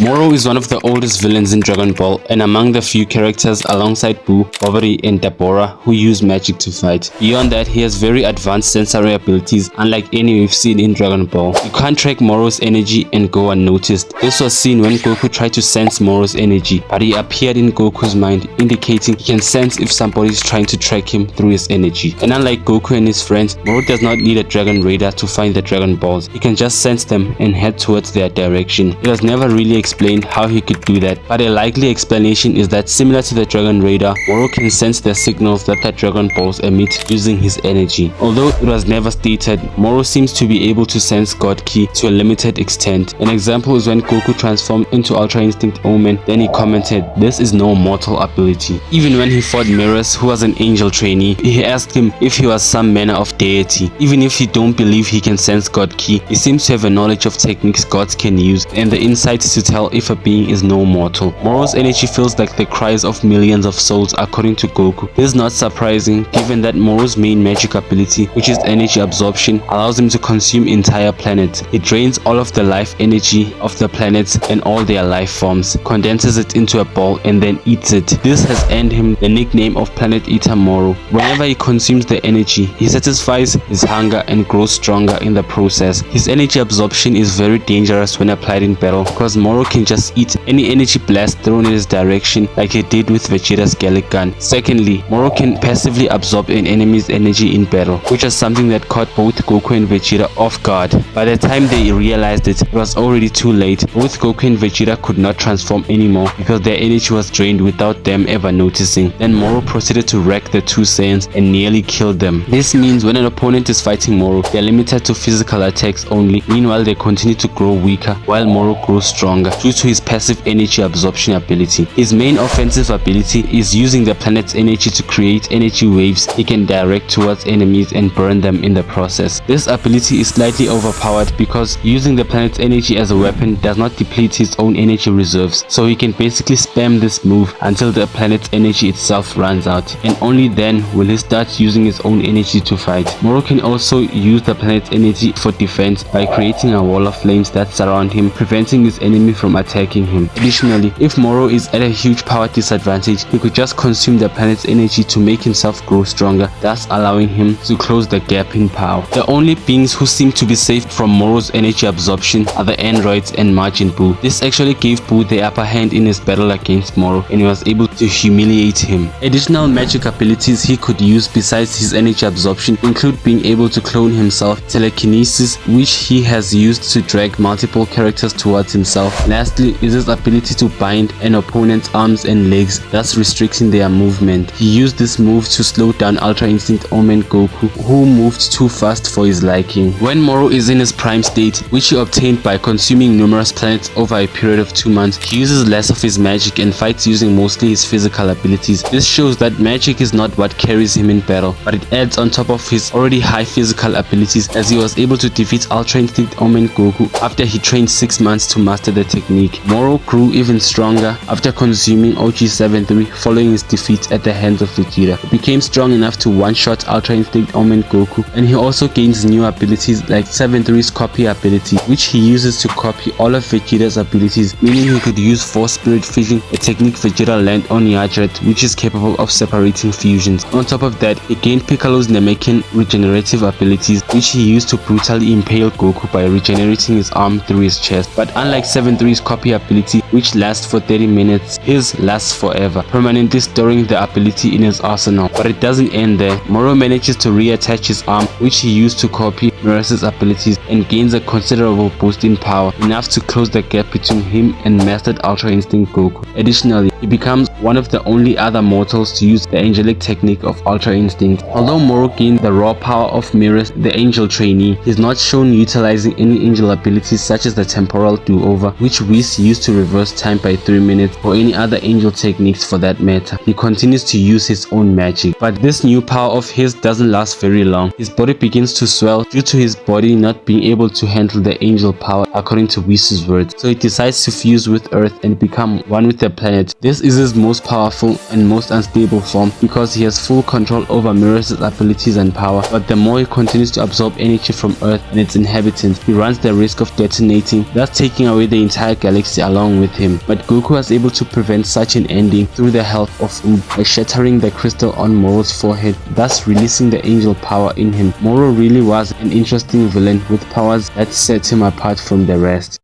Moro is one of the oldest villains in Dragon Ball and among the few characters alongside Buu, Bobbery and Dabura who use magic to fight. Beyond that, he has very advanced sensory abilities unlike any we've seen in Dragon Ball. You can't track Moro's energy and go unnoticed. This was seen when Goku tried to sense Moro's energy, but he appeared in Goku's mind, indicating he can sense if somebody is trying to track him through his energy. And unlike Goku and his friends, Moro does not need a Dragon Radar to find the Dragon Balls. He can just sense them and head towards their direction. It was never really explained how he could do that, but a likely explanation is that similar to the Dragon Radar, Moro can sense the signals that the Dragon Balls emit using his energy. Although it was never stated, Moro seems to be able to sense God Ki to a limited extent. An example is when Goku transformed into Ultra Instinct Omen, then he commented, "This is no mortal ability." Even when he fought Mirrors, who was an angel trainee, he asked him if he was some manner of deity. Even if you don't believe he can sense God Ki, he seems to have a knowledge of techniques gods can use and the insight to tell if a being is no mortal. Moro's energy feels like the cries of millions of souls according to Goku. This is not surprising given that Moro's main magic ability, which is energy absorption, allows him to consume entire planets. It drains all of the life energy of the planets and all their life forms, condenses it into a ball and then eats it. This has earned him the nickname of Planet Eater Moro. Whenever he consumes the energy, he satisfies his hunger and grows stronger in the process. His energy absorption is very dangerous when applied in battle because Moro can just eat any energy blast thrown in his direction like he did with Vegeta's Gallic Gun. Secondly, Moro can passively absorb an enemy's energy in battle, which is something that caught both Goku and Vegeta off guard. By the time they realized it, it was already too late. Both Goku and Vegeta could not transform anymore because their energy was drained without them ever noticing. Then Moro proceeded to wreck the two Saiyans and nearly killed them. This means when an opponent is fighting Moro, they are limited to physical attacks only. Meanwhile, they continue to grow weaker while Moro grows stronger due to his passive energy absorption ability. His main offensive ability is using the planet's energy to create energy waves he can direct towards enemies and burn them in the process. This ability is slightly overpowered because using the planet's energy as a weapon does not deplete his own energy reserves, so he can basically spam this move until the planet's energy itself runs out, and only then will he start using his own energy to fight. Moro can also use the planet's energy for defense by creating a wall of flames that surround him, preventing his enemy from attacking him. Additionally, if Moro is at a huge power disadvantage, he could just consume the planet's energy to make himself grow stronger, thus allowing him to close the gap in power. The only beings who seem to be saved from Moro's energy absorption are the androids and Majin Buu. This actually gave Buu the upper hand in his battle against Moro and he was able to humiliate him. Additional magic abilities he could use besides his energy absorption include being able to clone himself, telekinesis, which he has used to drag multiple characters towards himself. Lastly is his ability to bind an opponent's arms and legs, thus restricting their movement. He used this move to slow down Ultra Instinct Omen Goku, who moved too fast for his liking. When Moro is in his prime state, which he obtained by consuming numerous planets over a period of 2 months, he uses less of his magic and fights using mostly his physical abilities. This shows that magic is not what carries him in battle, but it adds on top of his already high physical abilities, as he was able to defeat Ultra Instinct Omen Goku after he trained 6 months to master the technique. Moro grew even stronger after consuming OG73 following his defeat at the hands of Vegeta. He became strong enough to one-shot Ultra Instinct Omen Goku, and he also gains new abilities like 73's copy ability, which he uses to copy all of Vegeta's abilities, meaning he could use Force Spirit Fission, a technique Vegeta learned on Yajret, which is capable of separating fusions. On top of that, he gained Piccolo's Namekian regenerative abilities, which he used to brutally impale Goku by regenerating his arm through his chest. But unlike 73's copy ability, which lasts for 30 minutes, his lasts forever, permanently storing the ability in his arsenal. But it doesn't end there. Moro manages to reattach his arm, which he used to copy Mirror's abilities, and gains a considerable boost in power, enough to close the gap between him and mastered Ultra Instinct Goku. Additionally, he becomes one of the only other mortals to use the angelic technique of Ultra Instinct. Although Moro gained the raw power of Mirrors, the angel trainee, he is not shown utilizing any angel abilities such as the temporal do-over, which Whis used to reverse time by 3 minutes, or any other angel techniques for that matter. He continues to use his own magic, but this new power of his doesn't last very long. His body begins to swell due to his body not being able to handle the angel power according to Whis' words, so he decides to fuse with Earth and become one with the planet. This is his most powerful and most unstable form because he has full control over Mirror's abilities and power, but the more he continues to absorb energy from Earth and its inhabitants, he runs the risk of detonating, thus taking away the entire entire galaxy along with him. But Goku was able to prevent such an ending through the help of by shattering the crystal on Moro's forehead, thus releasing the angel power in him. Moro really was an interesting villain with powers that set him apart from the rest.